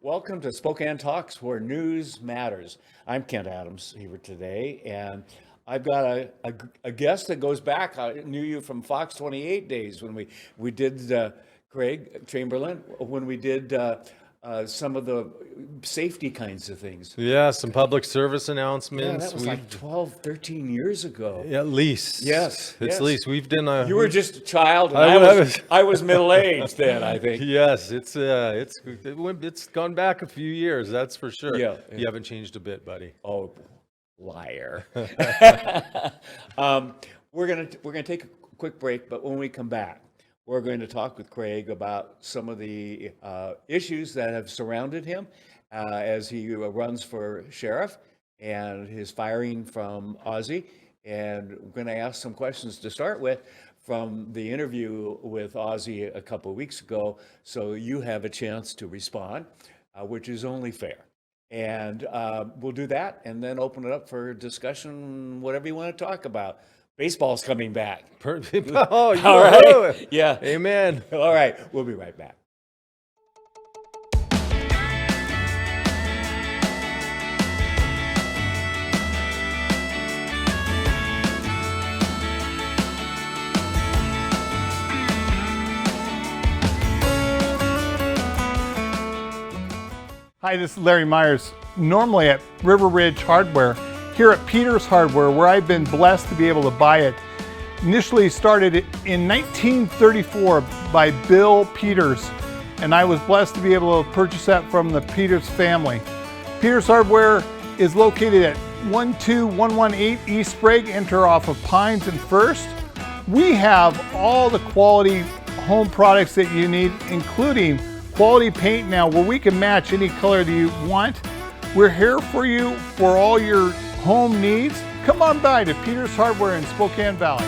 Welcome to Spokane Talks, where news matters. I'm Kent Adams here today, and I've got a guest that goes back. I knew you from Fox 28 days when we did Craig Chamberlin, when we did some of the safety kinds of things. Yeah, some public service Yeah, announcements. that was like 12, 13 years ago. At least. Yes, It's yes. at least. We've done a. You were just a child, and I I was middle-aged then, I think. Yes, it's gone back a few years, that's for sure. Yeah. You haven't changed a bit, buddy. Oh, liar. We're gonna take a quick break, but when we come back, we're going to talk with Craig about some of the issues that have surrounded him as he runs for sheriff and his firing from Ozzie. And we're going to ask some questions to start with from the interview with Ozzie a couple of weeks ago, so you have a chance to respond, which is only fair. And we'll do that and then open it up for discussion, whatever you want to talk about. Baseball's coming back. Oh, All right. Yeah. Amen. All right. We'll be right back. Hi, this is Larry Myers, normally at River Ridge Hardware, here at Peters Hardware, where I've been blessed to be able to buy it. Initially started in 1934 by Bill Peters, and I was blessed to be able to purchase that from the Peters family. Peters Hardware is located at 12118 East Sprague, enter off of Pines and First. We have all the quality home products that you need, including quality paint now, where we can match any color that you want. We're here for you for all your home needs. Come on by to Peters Hardware in Spokane Valley.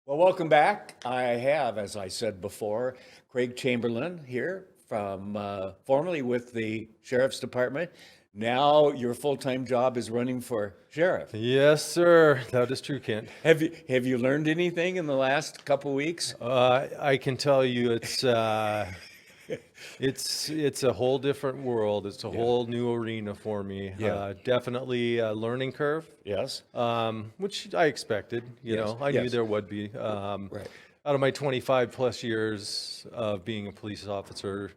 Well, welcome back. I have, as I said before, Craig Chamberlin here from formerly with the Sheriff's Department. Now your full-time job is running for sheriff. Yes, sir. That is true, Kent. Have you learned anything in the last couple weeks? I can tell you it's a whole different world. It's a whole new arena for me. Yeah. Definitely a learning curve. Yes. Which I expected. You know, I knew yes. there would be. Right. Out of my 25 plus years of being a police officer,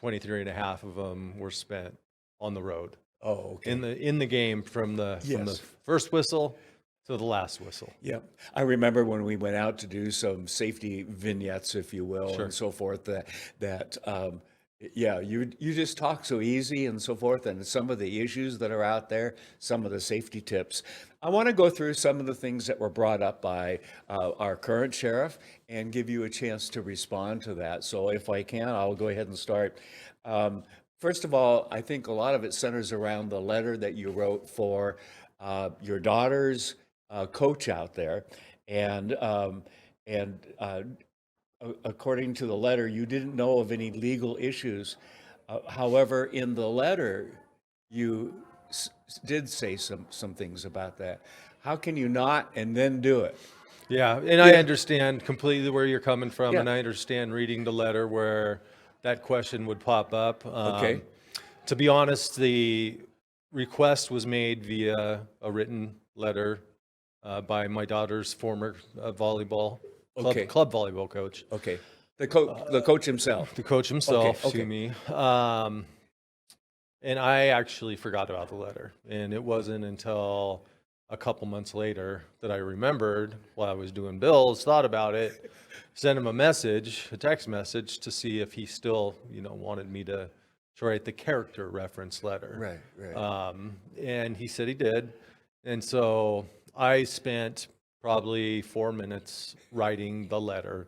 23 and a half of them were spent on the road. Oh, okay. In the game from the first whistle to the last whistle. Yeah, I remember when we went out to do some safety vignettes, if you will, Sure. and so forth. You just talk so easy and so forth, and some of the issues that are out there, some of the safety tips. I want to go through some of the things that were brought up by our current sheriff and give you a chance to respond to that. So if I can, I'll go ahead and start. First of all, I think a lot of it centers around the letter that you wrote for your daughter's coach out there, and according to the letter, you didn't know of any legal issues. However, in the letter, you did say some things about that. How can you not and then do it? Yeah, and I understand completely where you're coming from, Yeah. and I understand reading the letter where that question would pop up. Okay. To be honest, the request was made via a written letter by my daughter's former volleyball Okay. club volleyball coach. Okay, the coach himself. The coach himself Okay. to me. And I actually forgot about the letter. And it wasn't until a couple months later that I remembered while I was doing bills, thought about it, sent him a text message to see if he still, wanted me to write the character reference letter. Right. And he said he did. And so I spent probably 4 minutes writing the letter.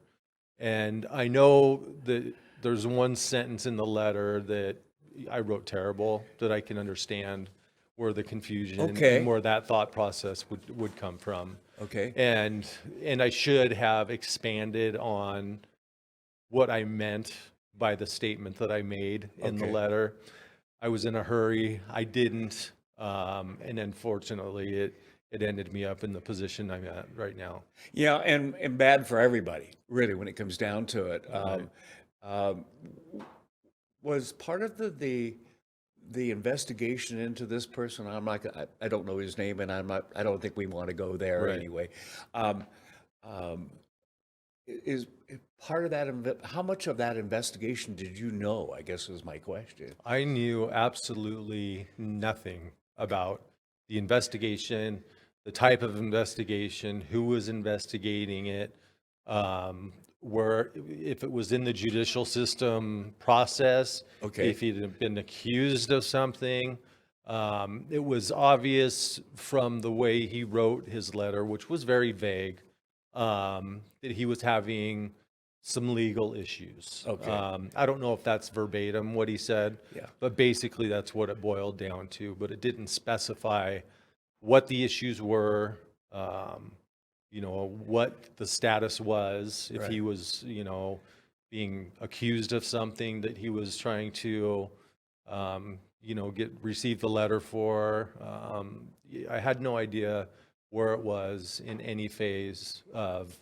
And I know that there's one sentence in the letter that I wrote terrible, that I can understand where the confusion and where that thought process would come from. Okay. And I should have expanded on what I meant by the statement that I made in the letter. I was in a hurry. I didn't. And unfortunately, it ended me up in the position I'm at right now. Yeah, and bad for everybody, really, when it comes down to it. Um, was part of the investigation into this person? I don't know his name, and I don't think we want to go there Right. anyway. Um, um, is part of that, how much of that investigation did you know, I guess was my question. I knew absolutely nothing about the investigation, the type of investigation, who was investigating it, where if it was in the judicial system process, Okay. if he'd have been accused of something. It was obvious from the way he wrote his letter, which was very vague, that he was having some legal issues. Okay. I don't know if that's verbatim what he said, Yeah. but basically that's what it boiled down to. But it didn't specify what the issues were, what the status was, if he Right. was, being accused of something that he was trying to, receive the letter for. I had no idea where it was in any phase of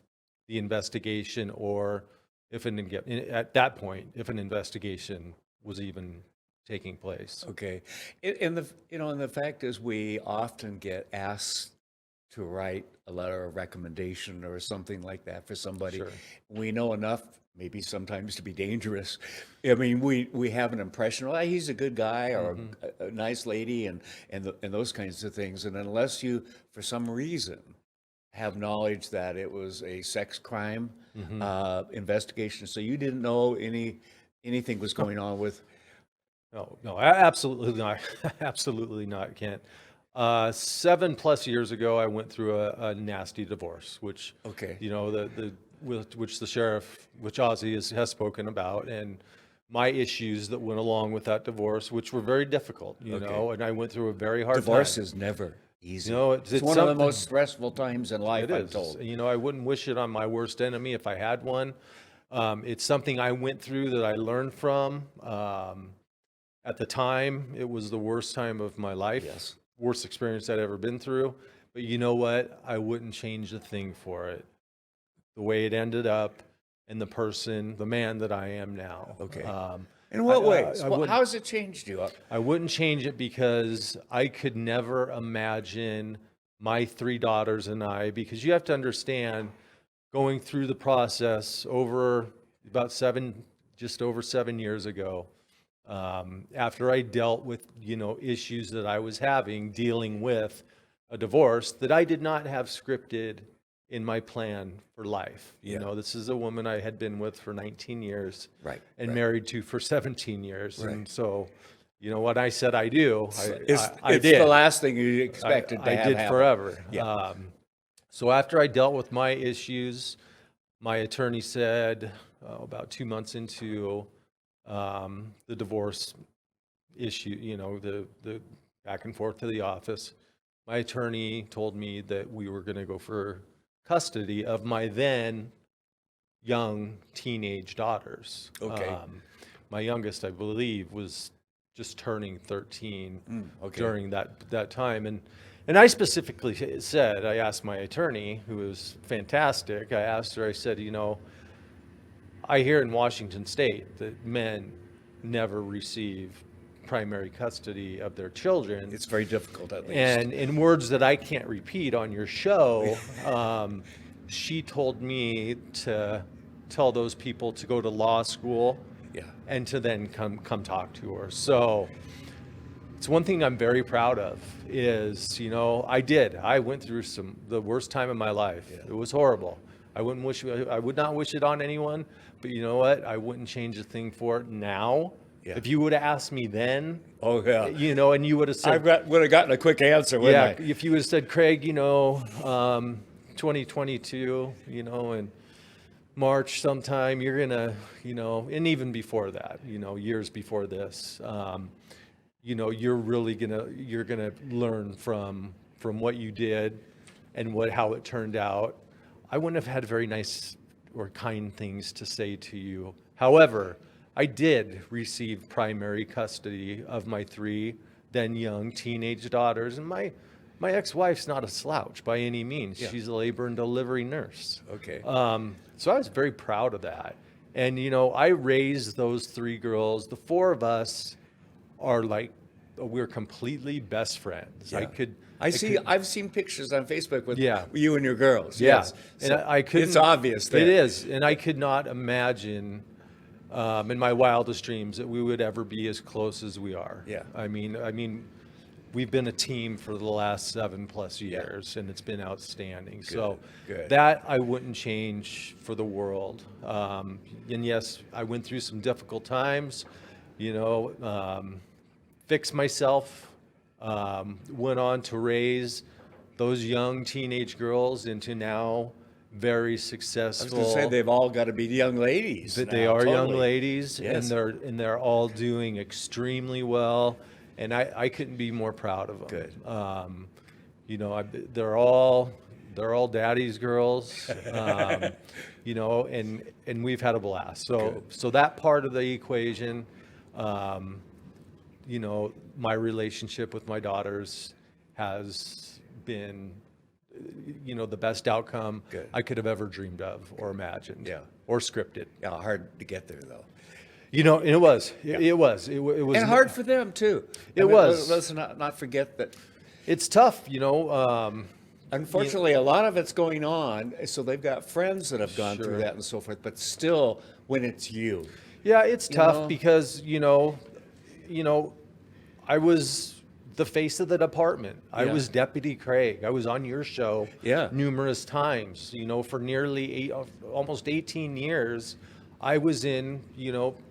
the investigation, or if at that point, if an investigation was even taking place. Okay. And the fact is, we often get asked to write a letter of recommendation or something like that for somebody. Sure. We know enough, maybe sometimes, to be dangerous. I mean, we have an impression, well, he's a good guy, or a nice lady, and those kinds of things. And unless you, for some reason, have knowledge that it was a sex crime investigation, so you didn't know anything was going on with. No, absolutely not. Absolutely not, Kent. 7+ years ago, I went through a nasty divorce, which, Okay. which the sheriff, which Ozzie has spoken about, and my issues that went along with that divorce, which were very difficult, and I went through a very hard Divorce time. is never easy. It's It's one of the something- most stressful times in life, It I'm is. told. I wouldn't wish it on my worst enemy if I had one. It's something I went through that I learned from. At the time, it was the worst time of my life. Yes. Worst experience I'd ever been through. But you know what? I wouldn't change a thing for it. The way it ended up, and the man that I am now. Okay. In what ways? I wouldn't- How has it changed you? I wouldn't change it because I could never imagine my 3 daughters and I, because you have to understand, going through the process over about just over 7 years ago, after I dealt with, issues that I was dealing with a divorce that I did not have scripted in my plan for life. This is a woman I had been with for 19 years. Right, And right. married to for 17 years. Right. And so, what I said I do, It's I did. the last thing you expected to I have did happen. forever. Yeah. So after I dealt with my issues, my attorney said about 2 months into the divorce issue, the back and forth to the office, my attorney told me that we were going to go for custody of my then young teenage daughters. Okay. My youngest, I believe, was just turning 13 okay. during that time. And I specifically said, I asked my attorney, who was fantastic, I asked her, I said, I hear in Washington State that men never receive primary custody of their children. It's very difficult, at least. And in words that I can't repeat on your show, she told me to tell those people to go to law school Yeah. and to then come talk to her. So it's one thing I'm very proud of is, I went through the worst time of my life. Yeah. It was horrible. I would not wish it on anyone, but you know what? I wouldn't change a thing for it now. Yeah. If you would have asked me then, Oh, yeah. and you would have said, would have gotten a quick answer, wouldn't I? if you would have said, Craig, 2022, in March sometime, you're gonna, and even before that, years before this, you're gonna learn from what you did and how it turned out. I wouldn't have had very nice or kind things to say to you. However, I did receive primary custody of my 3 then young teenage daughters, and my My ex-wife's not a slouch by any means. Yeah. She's a labor and delivery nurse. Okay. So I was very proud of that. And, I raised those 3 girls. The 4 of us are like, we're completely best friends. Yeah. I I've seen pictures on Facebook with Yeah. you and your girls. Yeah. Yes. And So I couldn't. it's obvious that It is. And I could not imagine in my wildest dreams that we would ever be as close as we are. Yeah. I mean, we've been a team for the last 7+ years, and it's been outstanding. So good. that I wouldn't change for the world. And yes, I went through some difficult times, fixed myself, went on to raise those young teenage girls into now very I was successful. going to say they've all got to be young ladies. That now, they are young totally. ladies, Yes. and they're all doing extremely well, and I couldn't be more proud of them. Good. They're all daddy's girls, and we've had a blast. So that part of the equation, my relationship with my daughters has been, the best outcome Good. I could have ever dreamed of or imagined, Yeah. or scripted. Yeah, hard to get there though. And it was. It was. It was. And hard for them too. It was. Let's not forget that. It's tough, Unfortunately, a lot of it's going on. So they've got friends that have gone Sure. through that and so forth. But still, when it's you, Yeah, it's tough know? because I was the face of the department. I Yeah. was Deputy Craig. I was on your show Yeah. numerous times. For nearly almost 18 years, I was in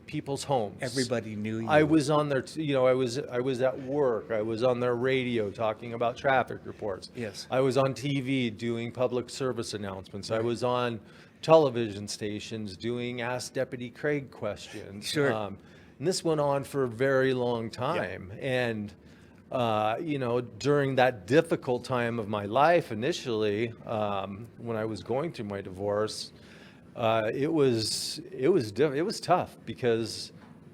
people's homes. everybody knew you. I was on their, I was at work. I was on their radio talking about traffic reports. Yes. I was on TV doing public service announcements. I was on television stations doing Ask Deputy Craig questions. Sure. And this went on for a very long time. And, during that difficult time of my life initially, when I was going through my divorce, it was tough because,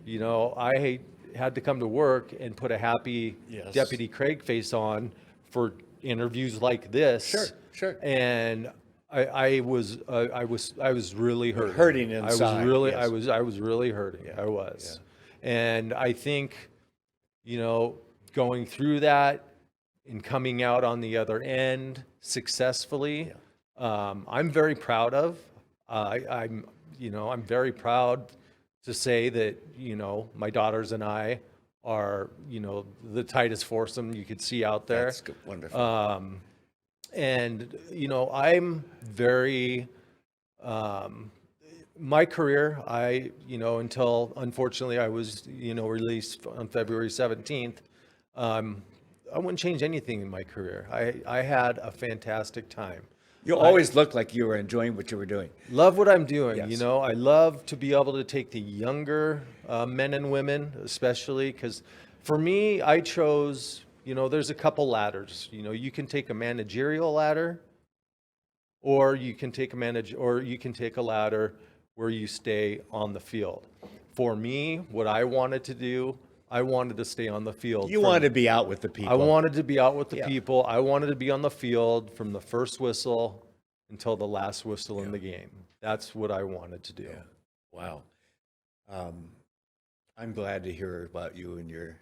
I had to come to work and put a happy Yes. Deputy Craig face on for interviews like this. Sure. And I was really hurting. hurting inside, yes. I was really hurting. I was. And I think, going through that and coming out on the other end successfully, I'm very proud of. I'm very proud to say that, my daughters and I are, the tightest foursome you could see out there. That's good. Wonderful. And, I'm very, my career, until unfortunately I was, released on February 17th, I wouldn't change anything in my career. I had a fantastic time. You always looked like you were enjoying what you were doing. Love what I'm doing. Yes. I love to be able to take the younger men and women, especially because for me, I chose, there's a couple ladders. You can take a managerial ladder, or you can take a ladder where you stay on the field. For me, what I wanted to do, I wanted to stay on the field. You wanted to be out with the people. I wanted to be out with the Yeah. people. I wanted to be on the field from the first whistle until the last whistle in the game. That's what I wanted to do. Yeah. Wow. I'm glad to hear about you and your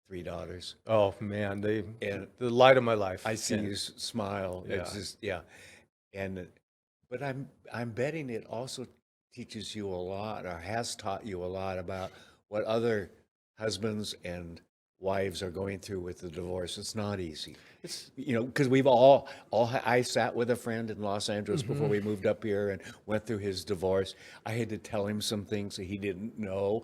3 daughters. Oh man, And the light of my life. I see And you smile. It's Yeah. just but I'm betting it also teaches you a lot, or has taught you a lot about what other husbands and wives are going through with the divorce. It's not easy. It's Because we've all I sat with a friend in Los Angeles Mm-hmm. before we moved up here and went through his divorce. I had to tell him some things that he didn't know,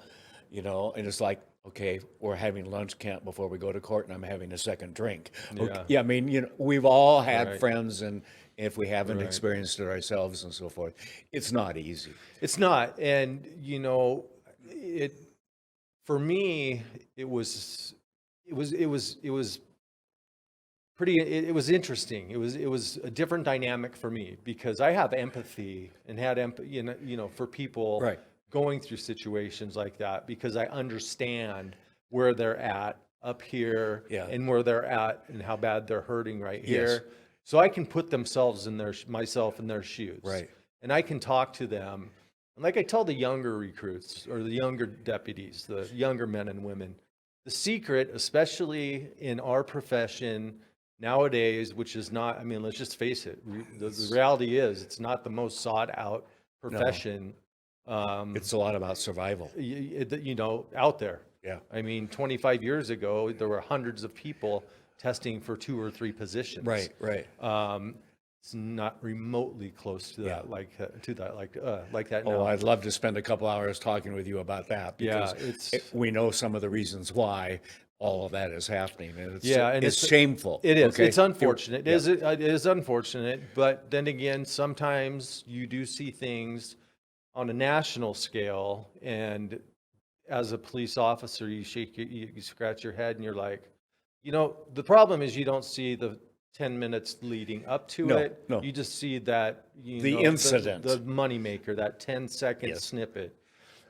and it's like, okay, we're having lunch camp before we go to court, and I'm having a second drink. Okay. Yeah. I mean, we've all had Right. friends, and if we haven't Right. experienced it ourselves and so forth, it's not easy. It's not, and it for me it was pretty. It was interesting. It was a different dynamic for me because I have empathy and had empathy, for people Right. going through situations like that because I understand where they're at up here Yeah. and where they're at and how bad they're hurting right Yes. here. So I can put myself in their shoes. Right. And I can talk to them. And like I tell the younger recruits or the younger deputies, the younger men and women, the secret, especially in our profession nowadays, which is not, I mean, let's just face it. The reality is it's not the most sought out profession. It's a lot about survival. Out there. Yeah. I mean, 25 years ago, there were hundreds of people testing for 2 or 3 positions. Right, right. It's not remotely close to that, like that now. Oh, I'd love to spend a couple hours talking with you about that because we know some of the reasons why all of that is happening, and it's shameful. It is. Okay? It's unfortunate. It is unfortunate, but then again, sometimes you do see things on a national scale, and as a police officer, you scratch your head, and you're like, the problem is you don't see the 10 minutes leading up to it. No. You just see that The incident. the moneymaker, that 10-second snippet.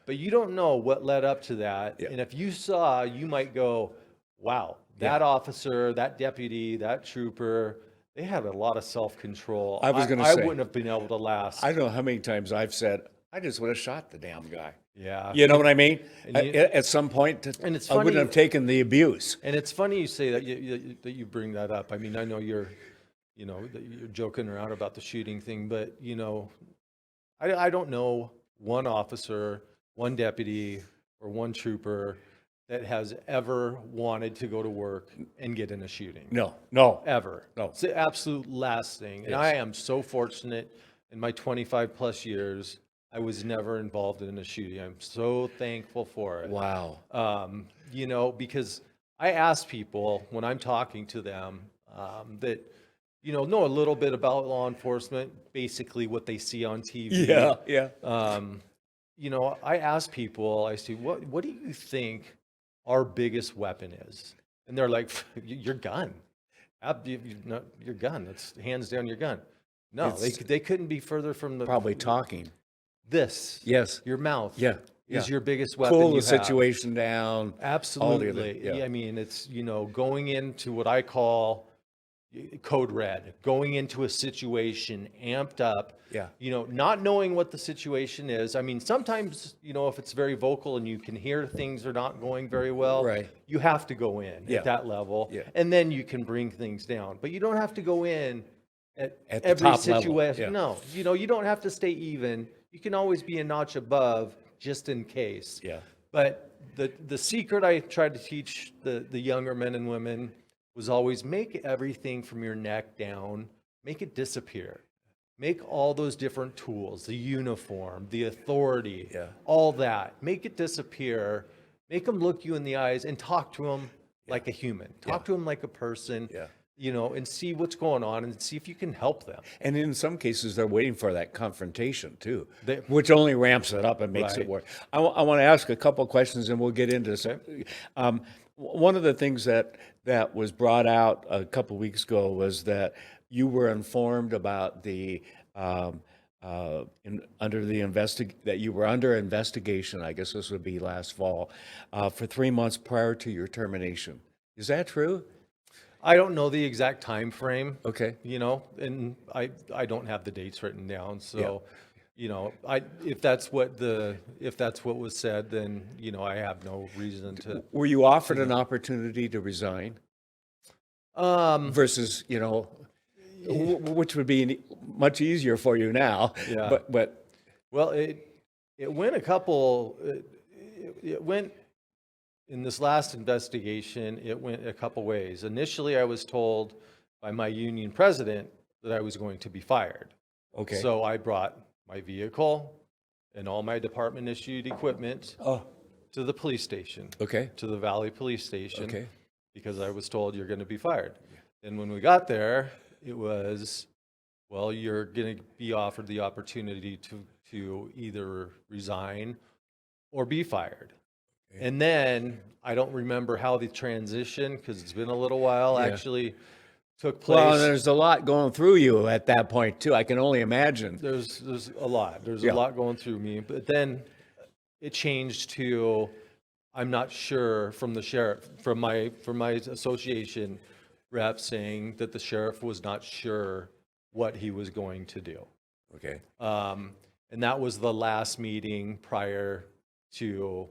But you don't know what led up to that. Yeah. And if you saw, you might go, wow, that officer, that deputy, that trooper, they had a lot of self-control. I was gonna I say, wouldn't have been able to last. I don't know how many times I've said, I just would have shot the damn guy. Yeah. You know what I mean? And At some point, and it's I wouldn't funny- have taken the abuse. And it's funny you say that you bring that up. I mean, I know that you're joking around about the shooting thing, but I don't know one officer, one deputy, or one trooper that has ever wanted to go to work and get in a shooting. No. Ever. No. It's the absolute last thing. And Yes. I am so fortunate in my 25 plus years, I was never involved in a shooting. I'm so thankful for it. Wow. Because I ask people when I'm talking to them that, know a little bit about law enforcement, basically what they see on TV. Yeah. I ask people, I say, what do you think our biggest weapon is? And they're like, your gun. Your gun. It's hands down your gun. No, they couldn't be further from the... Probably talking. This. Yes. Your mouth. Yeah. Is your biggest weapon. Cool you the have. situation down. Absolutely. Yeah. I mean, it's, going into what I call code red, going into a situation amped up, Yeah. not knowing what the situation is. I mean, sometimes, if it's very vocal and you can hear things are not going very well, Right. you have to go in Yeah. at that level, Yeah. and then you can bring things down. But you don't have to go in at the every top level. situation. Yeah. No, you don't have to stay even. You can always be a notch above just in case. Yeah. But the secret I tried to teach the younger men and women was always make everything from your neck down, make it disappear. Make all those different tools, the uniform, the authority, all that, make it disappear, make them look you in the eyes and talk to them like a human, talk to them like a person, and see what's going on and see if you can help them. And in some cases, they're waiting for that confrontation too, which only ramps it up and makes it Right. work. I want to ask a couple of questions, and we'll get into this. One of the things that was brought out a couple of weeks ago was that you were informed about the that you were under investigation. I guess this would be last fall for 3 months prior to your termination. Is that true? I don't know the exact time frame. Okay. And I don't have the dates written down. So, if that's what was said, then I have no reason to. Were you offered an opportunity to resign versus which would be much easier for you now? Yeah. But Well, it went it went in this last investigation. It went a couple ways. Initially, I was told by my union president that I was going to be fired. okay. So I brought my vehicle and all my department issued equipment to the police station, Okay. to the Valley Police Station, Okay. because I was told you're going to be fired. And when we got there, it was, well, you're going to be offered the opportunity to either resign or be fired. Okay. And then I don't remember how the transition, because it's been a little while, Yeah. actually took place. Well, there's a lot going through you at that point too. I can only imagine. There's a lot. There's Yeah. a lot going through me. But then it changed to I'm not sure from the sheriff, from my association rep saying that the sheriff was not sure what he was going to do. Okay. And that was the last meeting prior to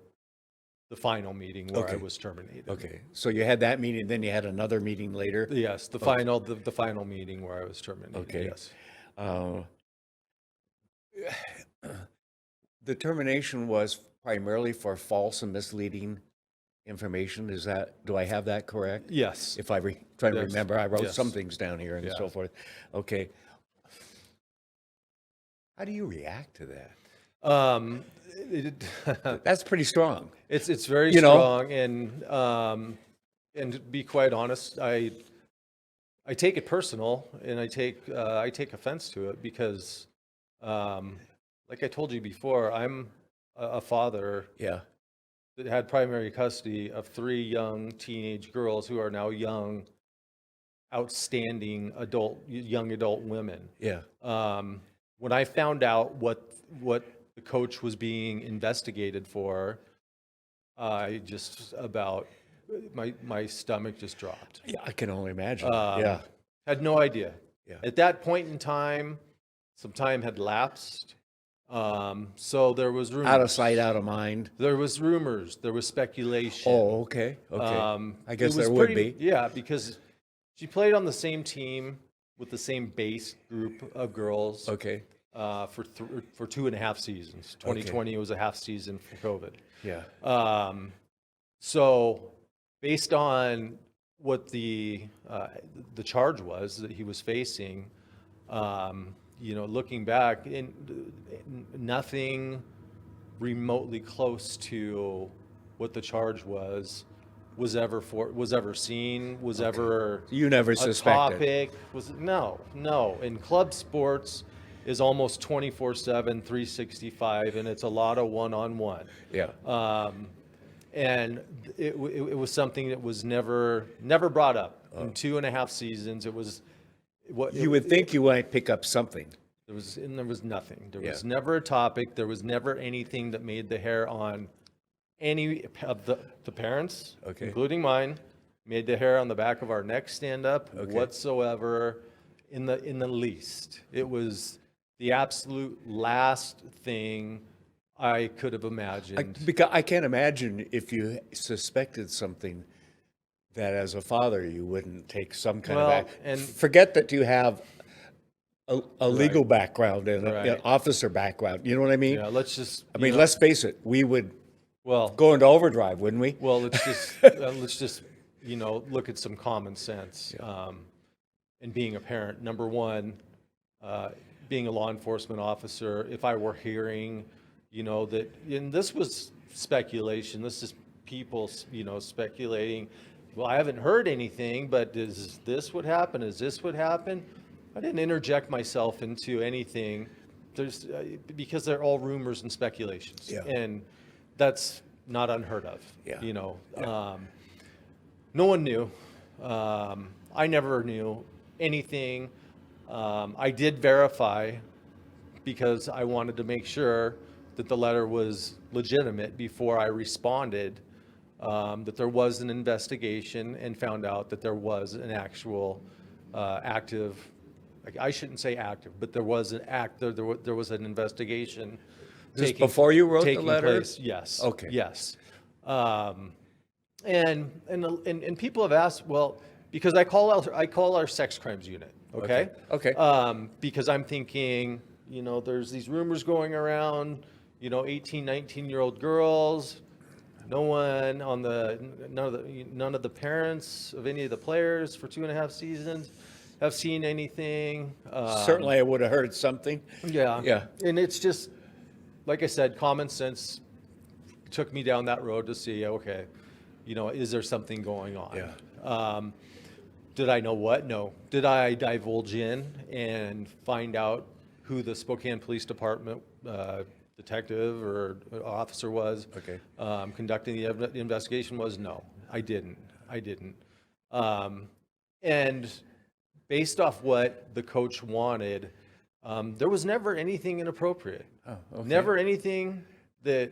the final meeting where I Okay. was terminated. Okay. So you had that meeting, then you had another meeting later? Yes, the final meeting where I was terminated. Okay. Yes. Uh, The termination was primarily for false and misleading information. Do I have that correct? Yes. If I try to Yes. remember, I wrote Yes. some things down here and Yeah. so forth. Okay. How do you react to that? It, That's pretty strong. it's very You know? strong, and to be quite honest, I take it personal, and I take offense to it because, like I told you before, I'm a father Yeah. that had primary custody of 3 young teenage girls who are now young, outstanding young adult women. Yeah. When I found out what the coach was being investigated for, I just my stomach just dropped. Yeah, I can only imagine. Um, Yeah. Had no idea. Yeah. At that point in time, some time had lapsed. So there was rumors. Out of sight, out of mind. There was rumors. There was speculation. Oh, okay. Okay. I guess it was there would pretty- be. Yeah, because she played on the same team with the same base group of girls Okay. for 2.5 seasons. 2020 was a half season for COVID. Yeah. So based on what the charge was that he was facing, looking back, nothing remotely close to what the charge was ever seen, was ever You never a suspected. topic. No. In club sports is almost 24/7, 365, and it's a lot of one-on-one. Yeah. And it was something that was never brought up in 2.5 seasons. It was what You would think you might pick up something. there was nothing. There was Yeah. never a topic. There was never anything that made the hair on any of the parents, Okay. including mine, made the hair on the back of our neck stand up Okay. whatsoever in the least. It was the absolute last thing I could have imagined. Because I can't imagine if you suspected something that as a father you wouldn't take some kind Well, of act. and- Forget that you have a legal background and an Right. officer background. You know what I mean? Yeah, let's just. I mean, let's face it. We would Well, go into overdrive, wouldn't we? well, let's just look at some common sense. And being a parent, number one, being a law enforcement officer, if I were hearing, that, and this was speculation. This is people, speculating. Well, I haven't heard anything, but is this what happened? Is this what happened? I didn't interject myself into anything. Because they're all rumors and speculations, Yeah. and that's not unheard of. Yeah. No one knew. I never knew anything. I did verify because I wanted to make sure that the letter was legitimate before I responded, that there was an investigation, and found out that there was an actual active, I shouldn't say active, but there was there was an investigation. This before you wrote the taking letter? place. Yes. Okay. Yes. And people have asked, well, because I call our sex crimes unit, okay? Okay. Because I'm thinking, there's these rumors going around, 18, 19-year-old girls. None of the parents of any of the players for 2.5 seasons have seen anything. Certainly I would have heard something. Yeah. Yeah. And it's just, like I said, common sense took me down that road to see, okay, is there something going on? Yeah. Did I know what? No. Did I divulge in and find out who the Spokane Police Department detective or officer was? Okay. Conducting the investigation was? No, I didn't. And based off what the coach wanted, there was never anything inappropriate. Oh, okay. Never anything that,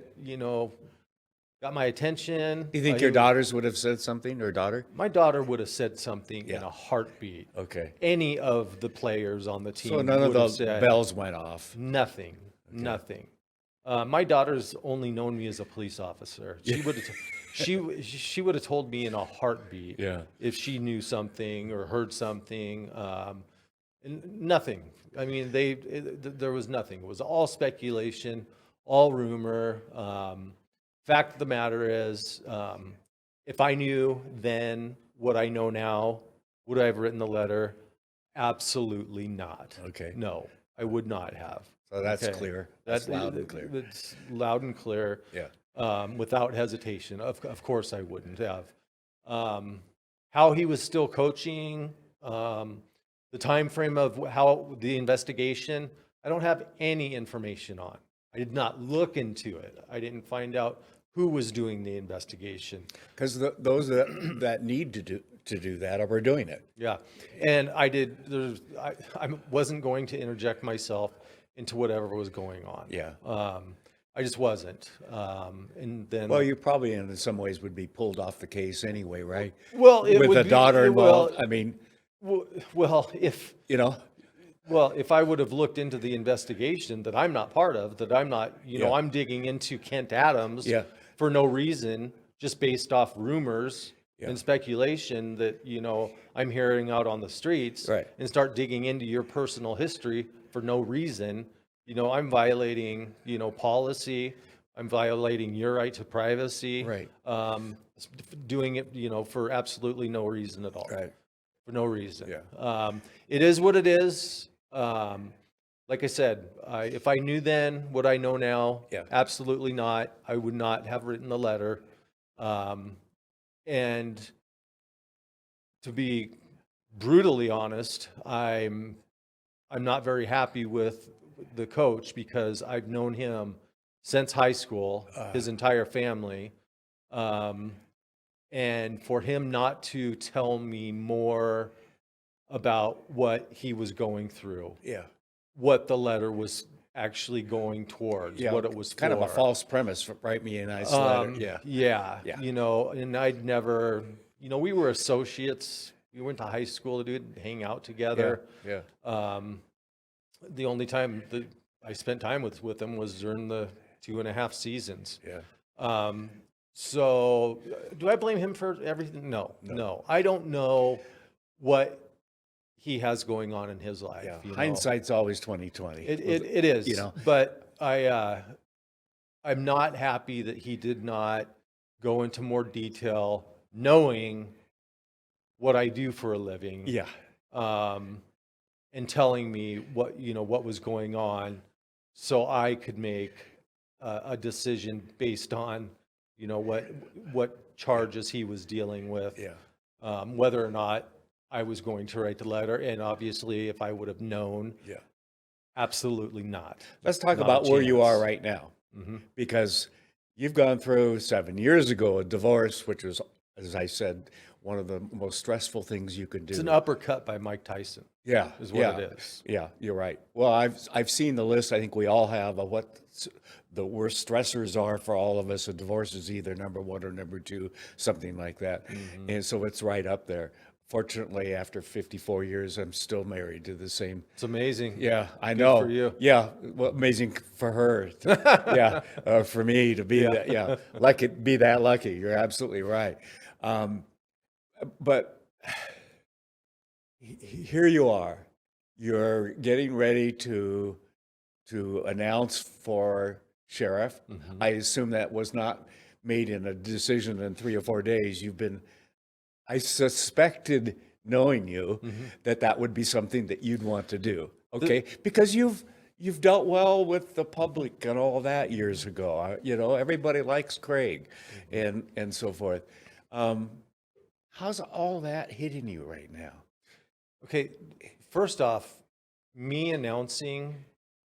got my attention. You think your daughters would have said something, or daughter? My daughter would have said something in Yeah. a heartbeat. Okay. Any of the players on the team. So none of would have those said bells went off. nothing. Nothing. My daughter's only known me as a police officer. She would have. She would have told me in a heartbeat Yeah. if she knew something or heard something. And nothing. I mean, there was nothing. It was all speculation, all rumor. Fact of the matter is, if I knew then what I know now, would I have written the letter? Absolutely not. Okay. No, I would not have. So that's Okay. clear. That's loud and clear. It's loud and clear. Yeah. Without hesitation. Of course I wouldn't have. How he was still coaching, the time frame of how the investigation, I don't have any information on. I did not look into it. I didn't find out who was doing the investigation. Because those that need to do that are doing it. Yeah, and I wasn't going to interject myself into whatever was going on. Yeah. I just wasn't. And then, Well, you probably in some ways would be pulled off the case anyway, right? well, it With would the be- daughter it- well, involved. I mean, well, if you know. if I would have looked into the investigation that I'm not part of, that I'm not, Yeah. I'm digging into Kent Adams Yeah. for no reason, just based off rumors Yeah. and speculation that, I'm hearing out on the streets, Right. and start digging into your personal history for no reason, I'm violating, policy. I'm violating your right to privacy. Right. Doing it, for absolutely no reason at all. Right. For no reason. Yeah. It is what it is. Like I said, if I knew then what I know now, Yeah. absolutely not. I would not have written the letter. And to be brutally honest, I'm not very happy with the coach because I've known him since high school, his entire family. And for him not to tell me more about what he was going through, Yeah. what the letter was actually going towards, Yeah. what it was kind of a for. false premise for write me a nice letter. Yeah. Yeah. Yeah. And I'd never, we were associates. We went to high school, dude, hang out together. Yeah. The only time that I spent time with him was during the 2.5 seasons. Yeah. So do I blame him for everything? No. I don't know what he has going on in his life. Yeah. you know. Hindsight's always 20/20. It is. You know. But I'm not happy that he did not go into more detail, knowing what I do for a living. Yeah. And telling me what was going on, so I could make a decision based on what charges he was dealing with. Yeah. Whether or not I was going to write the letter, and obviously if I would have known, Yeah. absolutely not. Let's talk Not a about where you chance. are right now, Mhm. because you've gone through 7 years ago a divorce, which was, as I said, one of the most stressful things you could do. It's an uppercut by Mike Tyson, Yeah, is what yeah, it is. Yeah, you're right. Well, I've seen the list. I think we all have of what the worst stressors are for all of us. A divorce is either number one or number two, something like that. Mm-hmm. And so it's right up there. Fortunately, after 54 years, I'm still married to the same. It's amazing. Yeah, I know. for you. Yeah, well, amazing for her. Yeah, for me to be that. Yeah, be that lucky. You're absolutely right. But here you are. You're getting ready to announce for sheriff. Mhm. I assume that was not made in a decision in 3 or 4 days. I suspected, knowing you, that would be something that you'd want to do. Okay, because you've dealt well with the public and all that years ago. Everybody likes Craig, and so forth. How's all that hitting you right now? Okay, first off, me announcing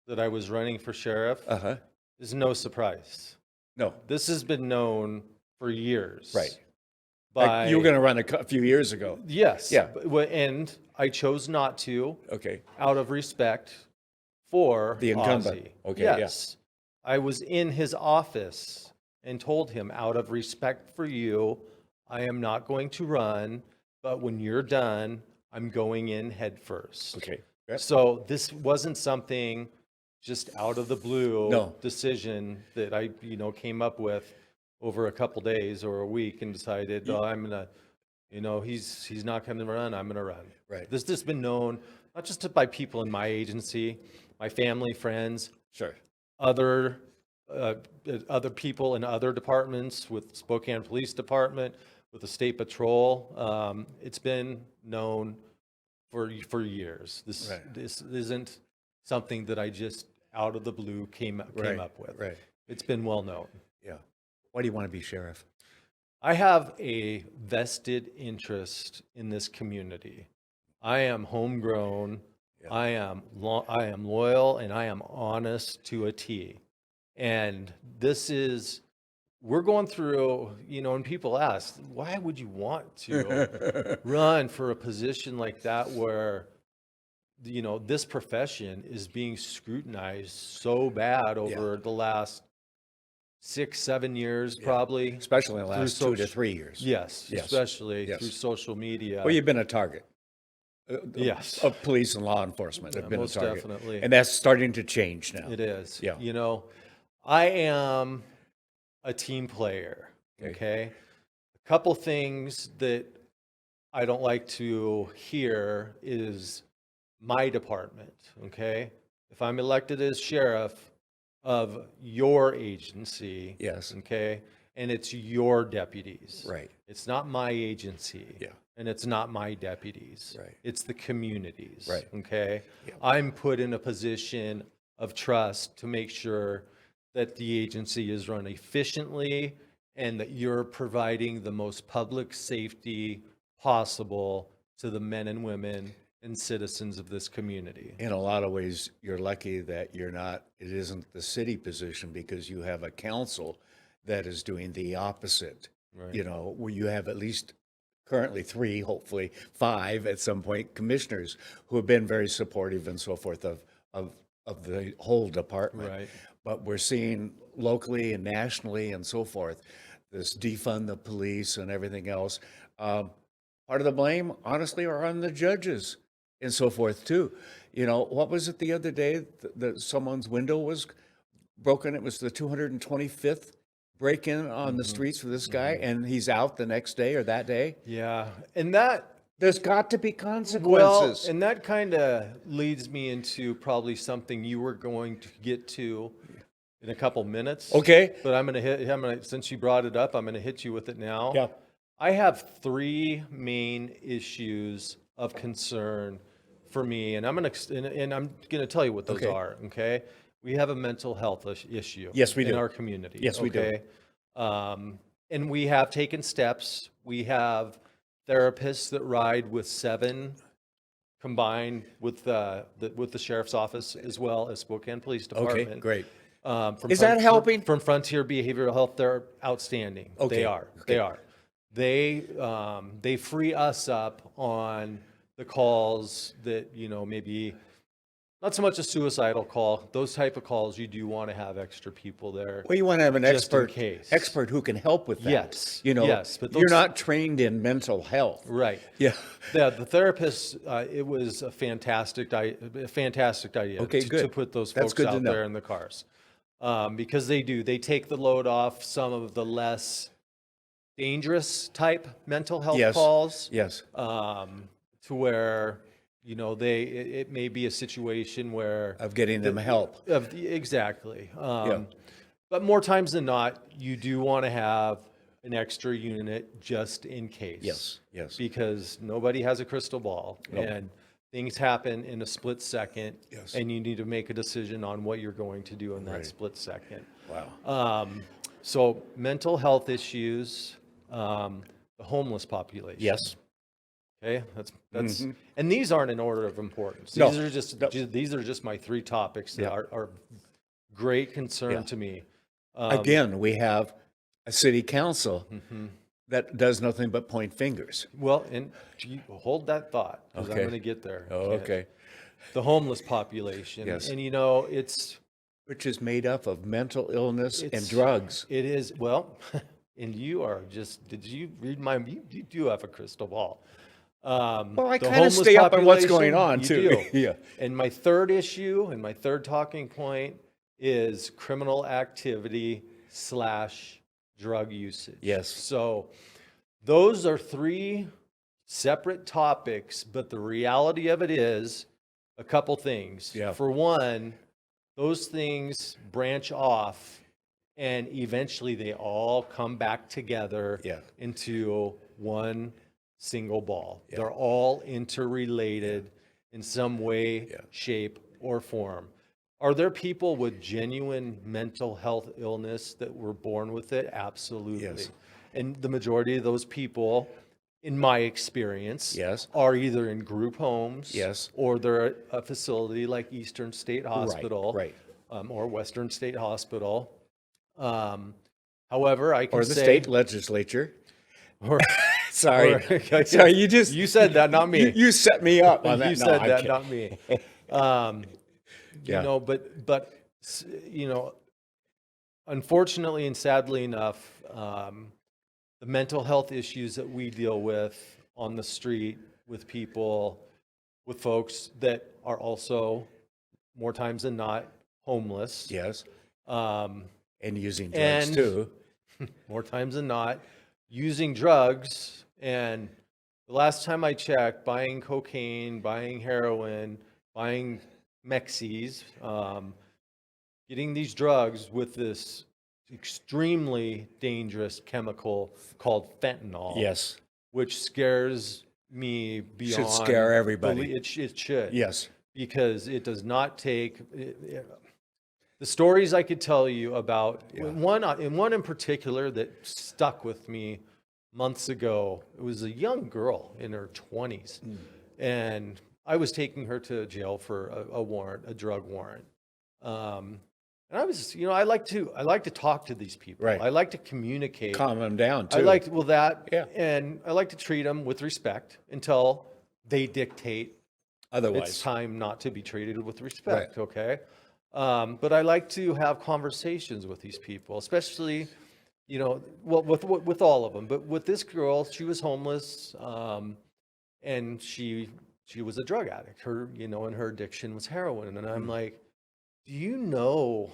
that I was running for sheriff Uh-huh. is no surprise. No, This has been known for years. right. By, You were going to run a few years ago. Yes. Yeah. And I chose not to Okay. out of respect for The incumbent. Ozzie. Okay, yeah. Yes. I was in his office and told him, out of respect for you, I am not going to run, but when you're done, I'm going in head first. Okay. Yep. So this wasn't something just out of the blue No. decision that I, came up with over a couple days or a week and decided, oh, I'm gonna, he's not going to run. I'm going to run. Right. This has been known not just by people in my agency, my family, friends, Sure. other people in other departments, with Spokane Police Department, with the State Patrol. It's been known for years. This isn't something that I just out of the blue came up with. Right. It's been well known. Yeah. Why do you want to be sheriff? I have a vested interest in this community. I am homegrown. Yeah. I am loyal, and I am honest to a T. And we're going through, and people ask, why would you want to run for a position like that where, this profession is being scrutinized so bad over the last 6-7 years, probably. Especially in the last 2 to 3 years. Yes, especially Yes. through social media. Well, you've been a target. Yes. Of police and law enforcement have been most a target. definitely. And that's starting to change now. It is. Yeah. I am a team player. Okay. A couple things that I don't like to hear is my department. Okay. If I'm elected as sheriff of your agency. Yes. Okay. And it's your deputies. Right. It's not my agency. Yeah. And it's not my deputies. Right. It's the communities. Right. Okay. Yeah. I'm put in a position of trust to make sure that the agency is run efficiently and that you're providing the most public safety possible to the men and women and citizens of this community. In a lot of ways, you're lucky that it isn't the city position, because you have a council that is doing the opposite. Right. Where you have at least currently 3, hopefully 5 at some point, commissioners who have been very supportive and so forth of the whole department. Right. But we're seeing locally and nationally and so forth, this defund the police and everything else. Part of the blame, honestly, are on the judges and so forth too. What was it the other day that someone's window was broken? It was the 225th break-in on the streets for this guy, and he's out the next day or that day. Yeah. And that, There's got to be well, consequences. and that kind of leads me into probably something you were going to get to in a couple minutes. Okay. But since you brought it up, I'm going to hit you with it now. Yeah. I have 3 main issues of concern for me, and I'm going to tell you what those Okay. are. Okay. We have a mental health issue. Yes, we in do. our community. Yes, we do. And we have taken steps. We have therapists that ride with 7 combined with the sheriff's office as well as Spokane Police Department. Okay, great. Is that helping? From Frontier Behavioral Health, they're outstanding. Okay, They are. okay. They are. They free us up on the calls that, maybe not so much a suicidal call. Those type of calls, you do want to have extra people there. Well, you want to have an Just in expert case. who can help with that. Yes, yes, but you're those- not trained in mental health. Right. Yeah. The therapist, it was a fantastic idea Okay, to good. put those That's folks good to out know. there in the cars. Because they take the load off some of the less dangerous type mental health Yes. calls. Yes. To where, it may be a situation where Of getting them help. exactly. But more times than not, you do want to have an extra unit just in case. Yes, yes. Because nobody has a crystal ball, Nope. and things happen in a split second, Yes. and you need to make a decision on what you're going to do in that Right. split second. Wow. So mental health issues, the homeless population. Yes. Okay, that's and these aren't in order of importance. No. These are just my 3 topics that Yeah. are great concern Yeah. to me. Again, we have a city council that does nothing but point fingers. Well, and hold that thought, because I'm Okay. going to get there. Oh, okay. The homeless population. Yes. And which is made up of mental illness and It's- drugs. It is, well, and you are just, did you read you do have a crystal ball. Well, I The kind of homeless stay up on what's going population, on, you too. do. Yeah. And my third issue and my third talking point is criminal activity / drug usage. Yes. So those are three separate topics, but the reality of it is a couple things. Yeah. For one, those things branch off and eventually they all come back together Yeah. into one single ball. Yeah. They're all interrelated in some way, Yeah. shape, or form. Are there people with genuine mental health illness that were born with it? Absolutely. Yes. And the majority of those people, in my experience, Yes. are either in group homes, Yes. or they're at a facility like Eastern State Hospital, right. Or Western State Hospital. However, I can Or the say, state legislature. or, Sorry. or- Sorry, you just... you said that, not me. You set me up on that. You No, said I'm that, kidding. not me. Yeah. You know, but you know, unfortunately and sadly enough, the mental health issues that we deal with on the street with people, with folks that are also more times than not homeless. Yes. Um, And using drugs, And- too. more times than not, using drugs. And the last time I checked, buying cocaine, buying heroin, buying Mexies, getting these drugs with this extremely dangerous chemical called fentanyl, Yes. which scares me beyond. Should scare everybody. It should. Yes. Because it does not take the stories I could tell you about. Yeah. One in particular that stuck with me months ago. It was a young girl in her 20s, and I was taking her to jail for a drug warrant. And I was, I like to talk to these people. Right. I like to communicate. Calm them down, too. Yeah. And I like to treat them with respect until they dictate Otherwise. it's time not to be treated with respect. Okay. But I like to have conversations with these people, especially, with all of them. But with this girl, she was homeless, and she was a drug addict. And her addiction was heroin. And I'm like, do you know,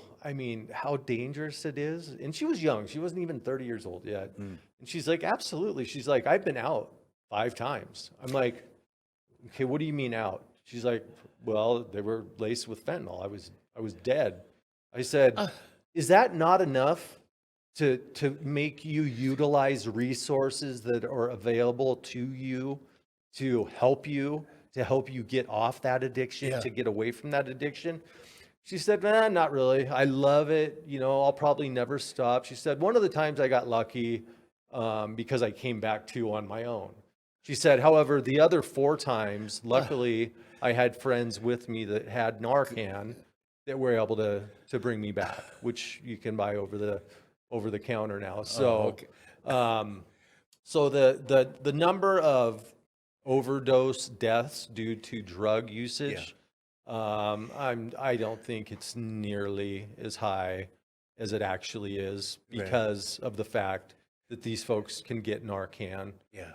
how dangerous it is? And she was young. She wasn't even 30 years old yet. And she's like, absolutely. She's like, I've been out 5 times. I'm like, okay, what do you mean out? She's like, well, they were laced with fentanyl. I was dead. I said, is that not enough to make you utilize resources that are available to you to help you get off that addiction, Yeah. to get away from that addiction? She said, nah, not really. I love it. I'll probably never stop. She said, one of the times I got lucky because I came back to on my own. She said, however, the other 4 times, luckily, I had friends with me that had Narcan that were able to bring me back, which you can buy over the counter now. So, okay. So the number of overdose deaths due to drug usage, I don't think it's nearly as high as it actually is because of the fact that these folks can get Narcan. Yeah.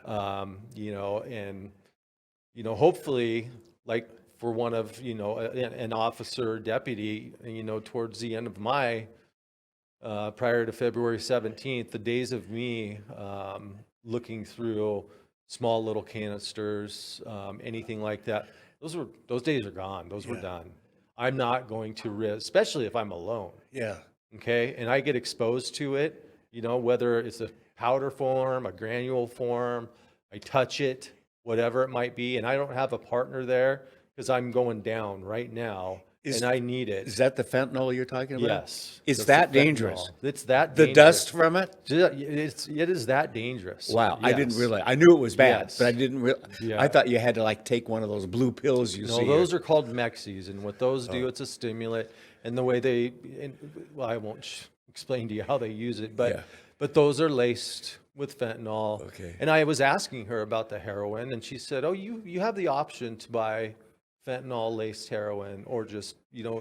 Hopefully, like for one of, an officer or deputy, towards the end of my, prior to February 17th, the days of me looking through small little canisters, anything like that, those days are gone. Those were done. I'm not going to risk, especially if I'm alone. Yeah. Okay. And I get exposed to it, whether it's a powder form, a granule form, I touch it, whatever it might be. And I don't have a partner there because I'm going down right now and I need it. Is that the fentanyl you're talking about? Yes. Is That's that the fentanyl. dangerous? It's that The dangerous. dust from it? It is that dangerous. Wow. I didn't Yes. realize. I knew it was bad, Yes. but I didn't realize. Yeah. I thought you had to take one of those blue pills you No, see. those here. are called Mexies, and what those do, it's a stimulant. And the way I won't explain to you how they use it, but Yeah. but those are laced with fentanyl. Okay. And I was asking her about the heroin, and she said, "Oh, you have the option to buy fentanyl laced heroin or just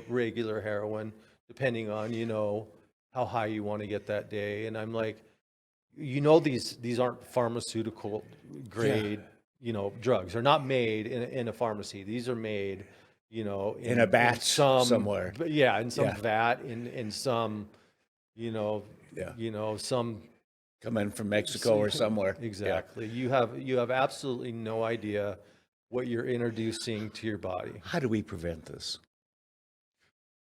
regular heroin, depending on, you know, how high you want to get that day. And I'm like, you know, these aren't pharmaceutical grade, you know, drugs. They're not made in a pharmacy. These are made, you know, In a batch somewhere. Yeah, in some Yeah. vat, in some, you know, some. Coming from Mexico or somewhere. Exactly. You have absolutely no idea what you're introducing to your body. How do we prevent this?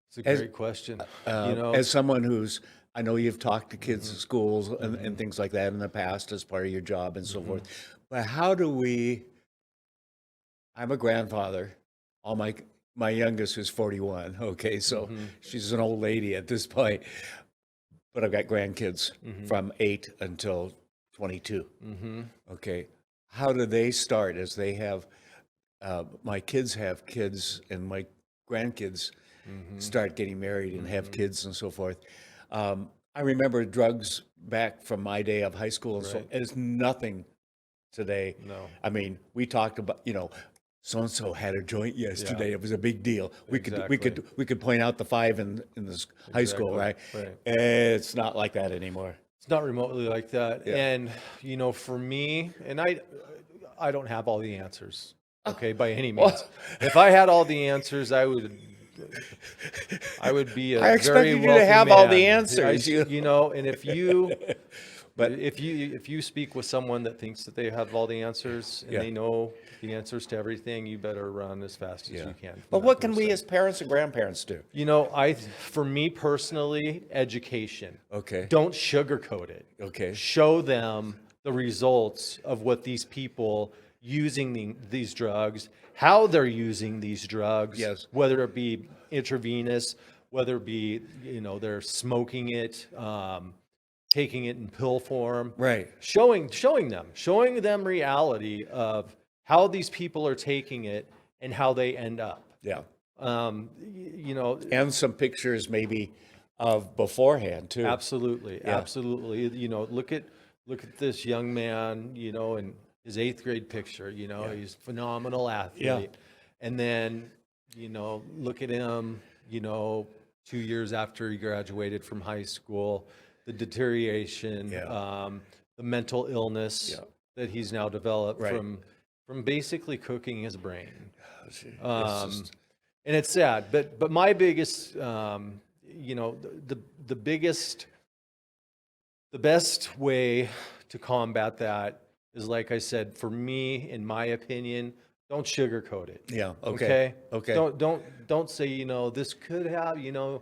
It's a great question. You know, As someone who's, I know you've talked to kids at schools and things like that in the past as part of your job and so forth, but how do we, I'm a grandfather, all my youngest is 41, okay, so she's an old lady at this point, but I've got grandkids from 8 until 22, okay. How do they start as they have, my kids have kids and my grandkids start getting married and have kids and so forth. I remember drugs back from my day of high school, and so it's nothing today. No. I mean, we talked about, you know, so and so had a joint yesterday. It was a big deal. We could point out the 5 in this high school, right? Right. It's not like that anymore. It's not remotely like that. Yeah. And, you know, for me, and I don't have all the answers, okay, by any means. If I had all the answers, I would be a I very expected you wealthy to have all man. the answers. You know, and if you, but if you speak with someone that thinks that they have all the answers and they know the answers to everything, you better run as fast as you can. But what can we as parents and grandparents do? You know, for me personally, education. Okay. Don't sugarcoat it. Okay. Show them the results of what these people using these drugs, how they're using these drugs, Yes. whether it be intravenous, whether it be, you know, they're smoking it, taking it in pill form. Right. Showing them reality of how these people are taking it and how they end up. Yeah. You know, And some pictures maybe of beforehand too. absolutely. You know, look at this young man, you know, in his 8th grade picture, you know, he's a phenomenal athlete. Yeah. And then, you know, look at him, you know, 2 years after he graduated from high school, the deterioration, the mental illness that he's now developed from basically cooking his brain. And it's sad, but my biggest, you know, the best way to combat that is, like I said, for me, in my opinion, don't sugarcoat it. Yeah. Okay. Okay. Don't say, you know, this could have, you know,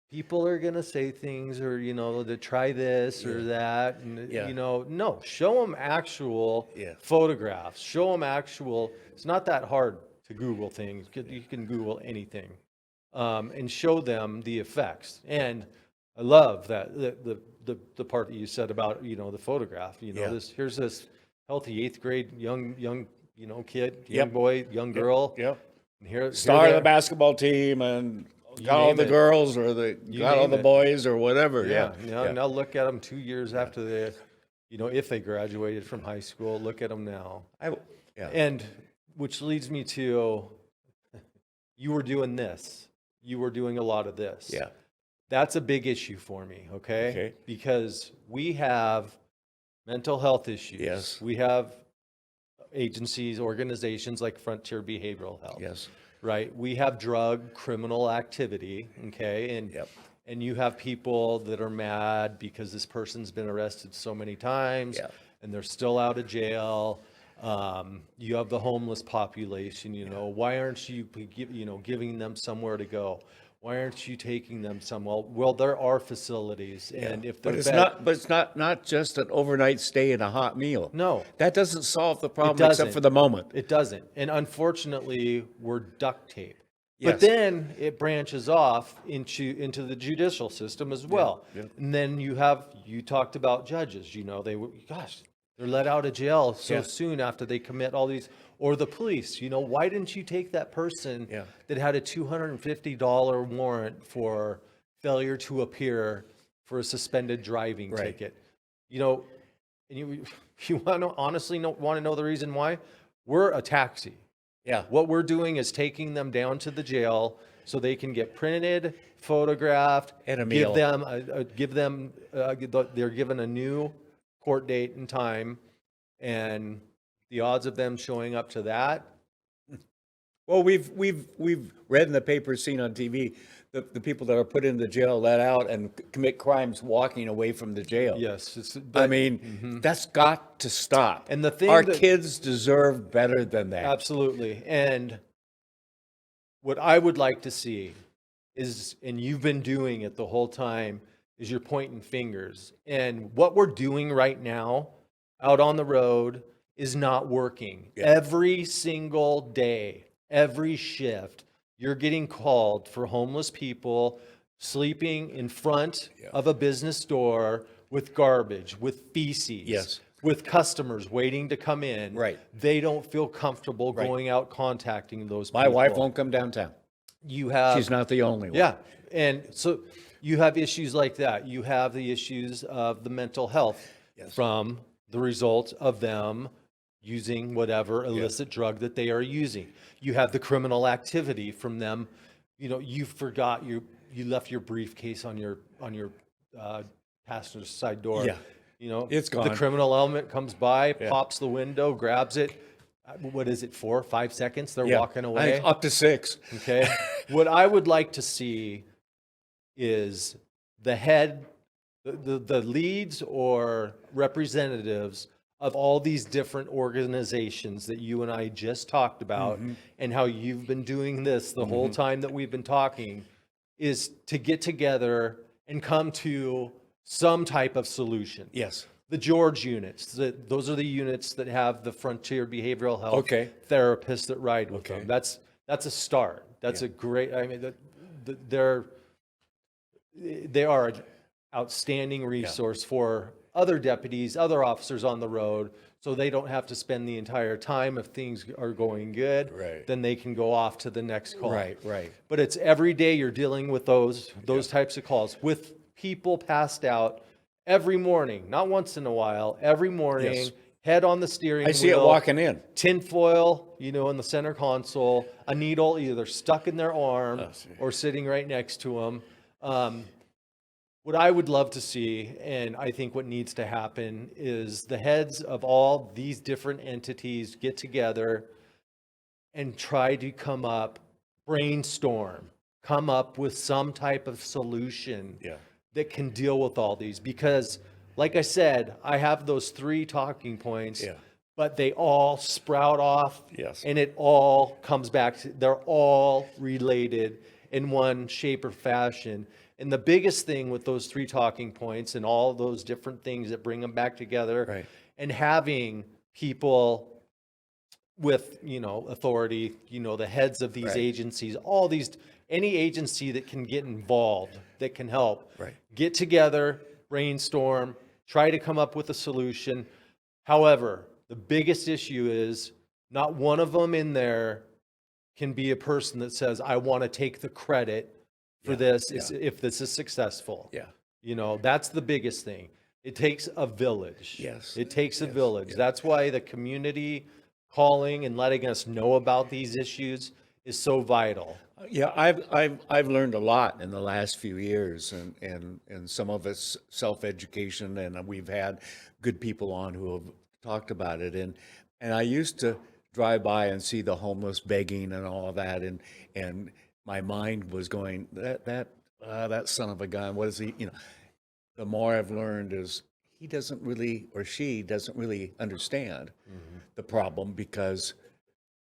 people are gonna say things, or, you know, to try this or that, and you know, no, show them actual photographs. Show them actual. It's not that hard to Google things. You can Google anything, and show them the effects. And I love that the part that you said about, you know, the photograph. You know, here's this healthy 8th grade young you know, kid, young boy, young girl. Yep. And here Star of they the are. basketball team and got all name the it. girls or got all name the it. boys or whatever. Yeah. Now look at them 2 years after they, you know, if they graduated from high school. Look at them now. And which leads me to, you were doing this. You were doing a lot of this. Yeah. That's a big issue for me, okay? Because we have mental health issues. Yes. We have agencies, organizations like Frontier Behavioral Health. Yes. Right? We have drug criminal activity, okay? And you have people that are mad because this person's been arrested so many times and they're still out of jail. You have the homeless population, you know. Why aren't you, you know, giving them somewhere to go? Why aren't you taking them somewhere? Well, there are facilities, and if they're But it's not just an overnight stay and a hot meal. No. That doesn't solve the problem doesn't. except for the moment. It doesn't. And unfortunately, we're duct tape. Yes. But then it branches off into the judicial system as well. And then you talked about judges, you know, they're let out of jail so soon after they commit all these, or the police, you know, why didn't you take that person that had a $250 warrant for failure to appear for a suspended driving ticket? You know, and you want to honestly want to know the reason why? We're a taxi. Yeah. What we're doing is taking them down to the jail, so they can get printed, photographed, And a meal. They're given a new court date and time, and the odds of them showing up to that. Well, we've read in the papers, seen on TV, the people that are put into jail, let out, and commit crimes walking away from the jail. Yes, I mean, that's got to stop. And the thing our that- kids deserve better than that. absolutely. And what I would like to see is, and you've been doing it the whole time, is you're pointing fingers. And what we're doing right now out on the road is not working. Yeah. Every single day, every shift, you're getting called for homeless people sleeping in front of a business door with garbage, with feces. Yes. With customers waiting to come in. Right. They don't feel comfortable Right. going out contacting those My people. wife won't come downtown. You have She's not the only one. yeah. And so you have issues like that. You have the issues of the mental health from the result of them using whatever illicit drug that they are using. You have the criminal activity from them. You know, you forgot you left your briefcase on your passenger's side door. Yeah. You know, It's gone. The criminal element comes by, pops the window, grabs it. What is it, 4 or 5 seconds? They're Yeah. walking I away. think up to 6. Okay. What I would like to see is the head, the leads or representatives of all these different organizations that you and I just talked about, and how you've been doing this the whole time that we've been talking, is to get together and come to some type of solution. Yes. The George units, those are the units that have the Frontier Behavioral Health Okay. therapists that ride with Okay. them. That's a start. That's a great. I mean, they are an outstanding resource for other deputies, other officers on the road, so they don't have to spend the entire time. If things are going good, Right. then they can go off to the next call. Right, right. But it's every day you're dealing with those types of calls with people passed out every morning, not once in a while, every morning, Yes. head on the steering wheel. I see it walking in. Tinfoil, in the center console, a needle either stuck in their arm or sitting right next to them. What I would love to see, and I think what needs to happen, is the heads of all these different entities get together and try to brainstorm, come up with some type of solution that can deal with all these. Because, like I said, I have those 3 talking points, but they all sprout off, and it all comes back. They're all related in one shape or fashion. And the biggest thing with those 3 talking points and all those different things that bring them back together, and having people with, authority, the heads of these agencies, all these, any agency that can get involved, that can help, get together, brainstorm, try to come up with a solution. However, the biggest issue is not one of them in there can be a person that says, I want to take the credit for this if this is successful. That's the biggest thing. It takes a village. It takes a village. That's why the community calling and letting us know about these issues is so vital. Yeah, I've learned a lot in the last few years, and some of it's self-education, and we've had good people on who have talked about it. And I used to drive by and see the homeless begging and all of that, and my mind was going, that son of a gun, what is he? The more I've learned is he doesn't really, or she doesn't really understand the problem, because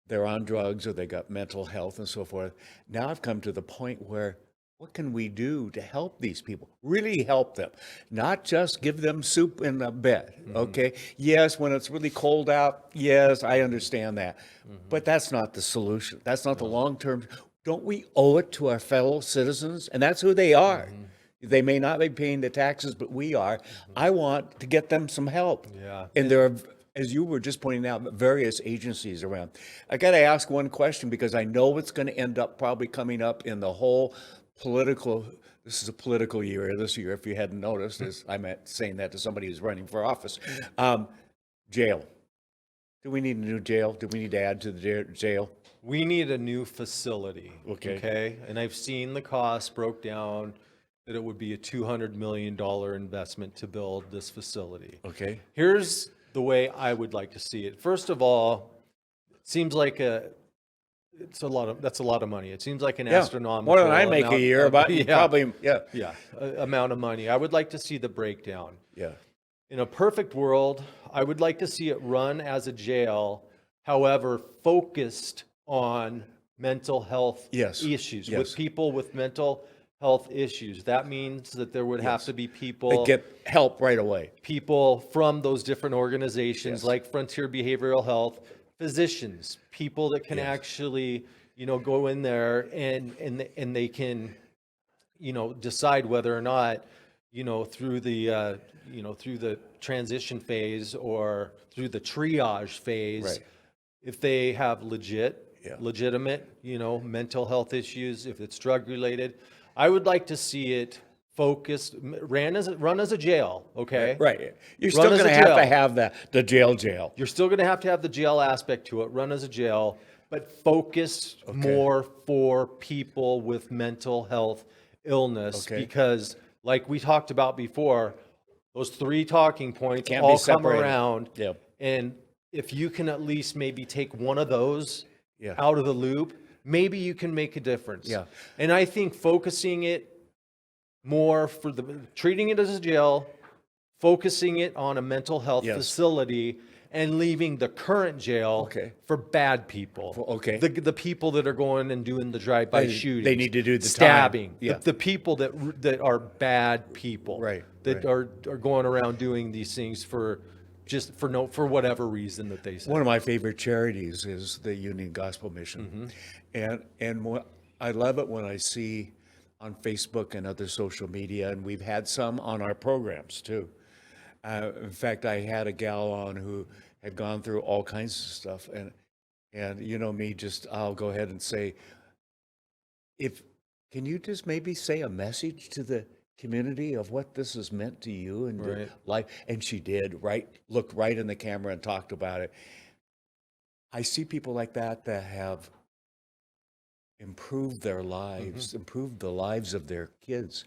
they're on drugs or they got mental health and so forth. Now I've come to the point where, what can we do to help these people? Really help them, not just give them soup in a bed. Okay. Yes, when it's really cold out. Yes, I understand that, but that's not the solution. That's not the long-term. Don't we owe it to our fellow citizens? And that's who they are. They may not be paying the taxes, but we are. I want to get them some help. And there are, as you were just pointing out, various agencies around. I got to ask one question, because I know it's going to end up probably coming up in the whole political, this is a political year this year, if you hadn't noticed, as I meant saying that to somebody who's running for office. Jail. Do we need a new jail? Do we need to add to the jail? We need a new facility. Okay. And I've seen the cost broke down that it would be a $200 million investment to build this facility. Okay. Here's the way I would like to see it. First of all, it seems like that's a lot of money. It seems like an astronomical More than I make a year, but probably, amount of money. I would like to see the breakdown. Yeah. In a perfect world, I would like to see it run as a jail, however, focused on mental health issues with people with mental health issues. That means that there would have to be people They get help right away. People from those different organizations like Frontier Behavioral Health, physicians, people that can actually, go in there and they can, decide whether or not, through the transition phase or through the triage phase, if they have legitimate, mental health issues, if it's drug related. I would like to see it focused, run as a jail, okay? Right. You're still going to have the jail. You're still going to have the jail aspect to it, run as a jail, but focus more for people with mental health illness because like we talked about before, those 3 talking points all come around. Yep. And if you can at least maybe take one of those out of the loop, maybe you can make a difference. Yeah. And I think focusing it more treating it as a jail, focusing it on a mental health facility, and leaving the current jail for bad people. Okay. The people that are going and doing the drive-by shootings. They need to do the stabbing. time. Yeah. The people that are bad people. Right. That are going around doing these things for whatever reason that they say. One of my favorite charities is the Union Gospel Mission. And I love it when I see on Facebook and other social media, and we've had some on our programs too. In fact, I had a gal on who had gone through all kinds of stuff, and me, I'll go ahead and say, can you just maybe say a message to the community of what this has meant to you and your life? And she did, looked right in the camera and talked about it. I see people like that have improved their lives, improved the lives of their kids.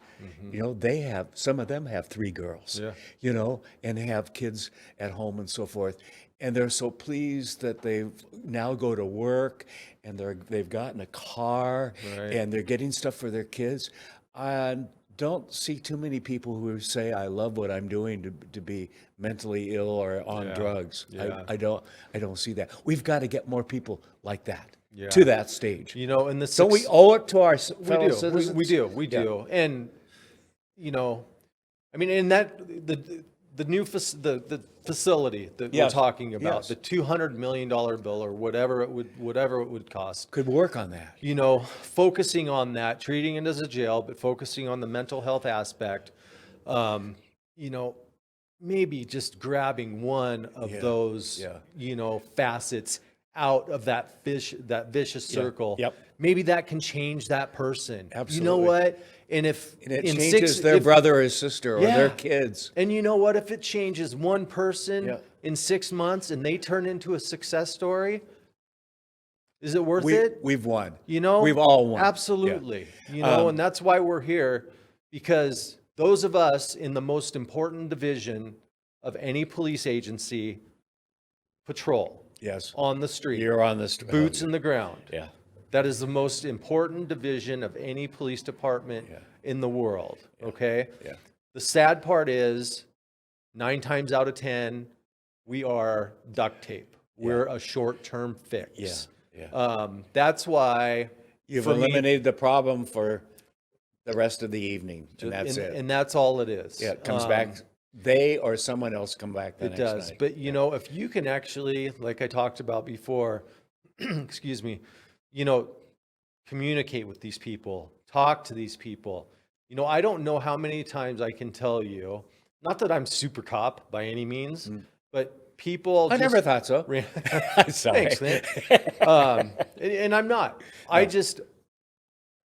Some of them have 3 girls, and have kids at home and so forth. And they're so pleased that they now go to work and they've gotten a car and they're getting stuff for their kids. I don't see too many people who say, I love what I'm doing to be mentally ill or on drugs. I don't see that. We've got to get more people like that. To that stage, and so we owe it to our fellow citizens. We do, and I mean, in that the new facility that we're talking about, the $200 million bill or whatever it would cost, could work on that. Focusing on that, treating it as a jail, but focusing on the mental health aspect. Maybe just grabbing one of those, facets out of that vicious circle. Maybe that can change that person. Absolutely. You know what? And if it changes their brother or sister or their kids. And you know what? If it changes one person in 6 months and they turn into a success story, is it worth it? We've won. We've all won. Absolutely. And that's why we're here, because those of us in the most important division of any police agency patrol. On the street. You're on the street. Boots in the ground. Yeah. That is the most important division of any police department in the world. Okay? Yeah. The sad part is 9 times out of 10, we are duct tape. We're a short-term fix. That's why you've eliminated the problem for the rest of the evening, and that's it. And that's all it is. Yeah, it comes back. They or someone else come back the next night. It does. But, if you can actually, like I talked about before, excuse me, communicate with these people, talk to these people. I don't know how many times I can tell you, not that I'm super cop by any means, but people. I never thought so. Sorry. Thanks, man. And I'm not.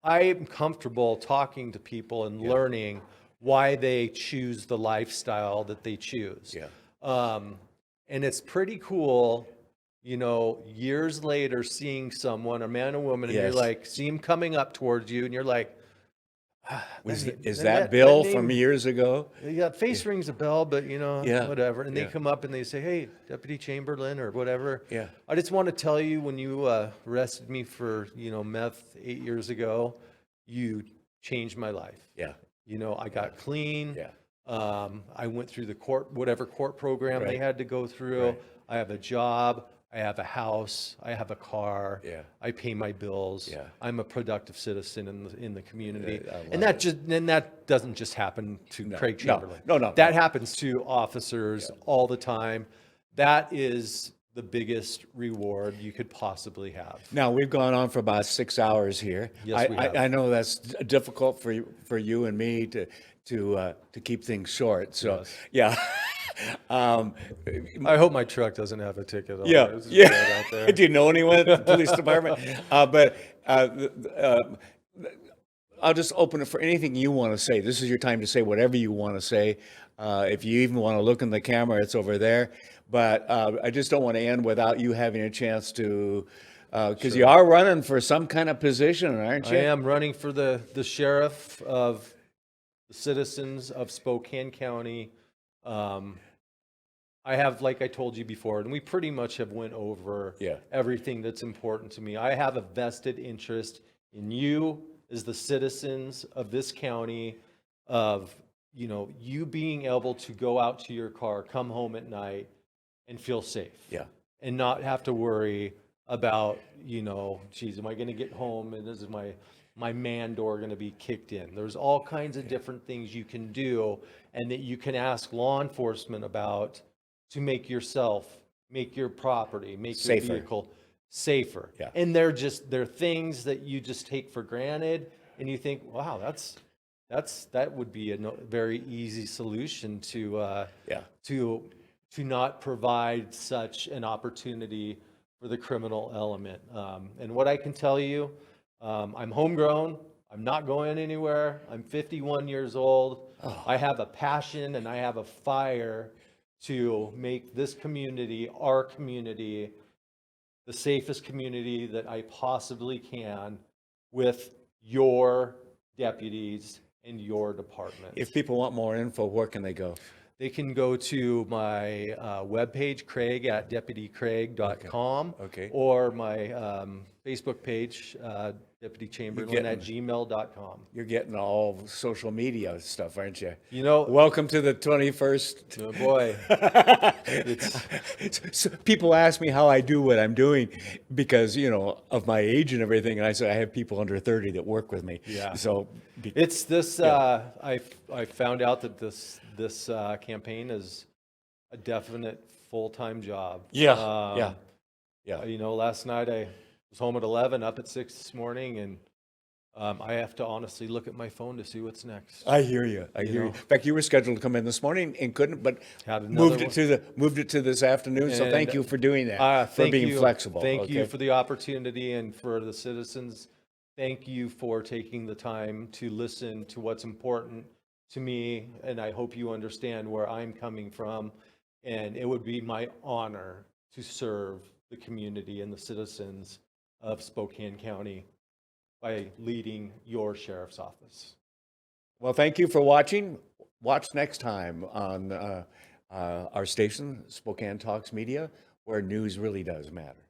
I'm comfortable talking to people and learning why they choose the lifestyle that they choose. And it's pretty cool years later, seeing someone, a man or woman, and Yes. you're like, see him coming up towards you, and you're like, Is that Bill from years ago? Yeah, face rings a bell, but Yeah, whatever. And they yeah. come up and they say, "Hey, Deputy Chamberlain," or whatever. Yeah. I just want to tell you, when you arrested me for meth 8 years ago, you changed my life. Yeah. I got clean. Yeah. I went through the whatever court program they Right. had to go through. Right. I have a job. I have a house. I have a car. Yeah. I pay my bills. Yeah. I'm a productive citizen in the community. I love And that doesn't just happen to Craig no, Chamberlain. no. That happens to officers all the time. That is the biggest reward you could possibly have. Now, we've gone on for about 6 hours here. Yes, we have. I know that's difficult for you and me to keep things short. So, yeah. I hope my truck doesn't have a ticket on it. Yeah, It's just yeah. bad out there. Do you know anyone at the police department? I'll just open it for anything you want to say. This is your time to say whatever you want to say. If you even want to look in the camera, it's over there. But I just don't want to end without you having a chance to, because you are running for some kind of position, aren't you? I am running for the sheriff of the citizens of Spokane County. I have, like I told you before, and we pretty much have went over Yeah. everything that's important to me. I have a vested interest in you as the citizens of this county, of you being able to go out to your car, come home at night, and feel safe. Yeah. And not have to worry about, geez, am I going to get home and is my man door going to be kicked in? There's all kinds of different things you can do and that you can ask law enforcement about to make your property, make Safer. your vehicle safer. Yeah. And they're things that you just take for granted, and you think, wow, that would be a very easy solution to not provide such an opportunity for the criminal element. And what I can tell you, I'm homegrown. I'm not going anywhere. I'm 51 years old. I have a passion and I have a fire to make this community, our community, the safest community that I possibly can with your deputies and your department. If people want more info, where can they go? They can go to my webpage, Craig at deputycraig.com, Okay. or my Facebook page, Deputy Chamberlain at gmail.com. You're getting all social media stuff, aren't you? Welcome Welcome to the 21st. Oh boy. So people ask me how I do what I'm doing because, of my age and everything. And I said, I have people under 30 that work with me. Yeah. So It's this, I found out that this campaign is a definite full-time job. Yeah. Last night I was home at 11, up at 6 this morning, and I have to honestly look at my phone to see what's next. I hear you. I hear you. In fact, you were scheduled to come in this morning and couldn't, but Had another moved it to this afternoon. So And, thank you for doing that, for thank being you. flexible. Thank you okay? for the opportunity, and for the citizens, thank you for taking the time to listen to what's important to me, and I hope you understand where I'm coming from. And it would be my honor to serve the community and the citizens of Spokane County by leading your sheriff's office. Well, thank you for watching. Watch next time on our station, Spokane Talks Media, where news really does matter.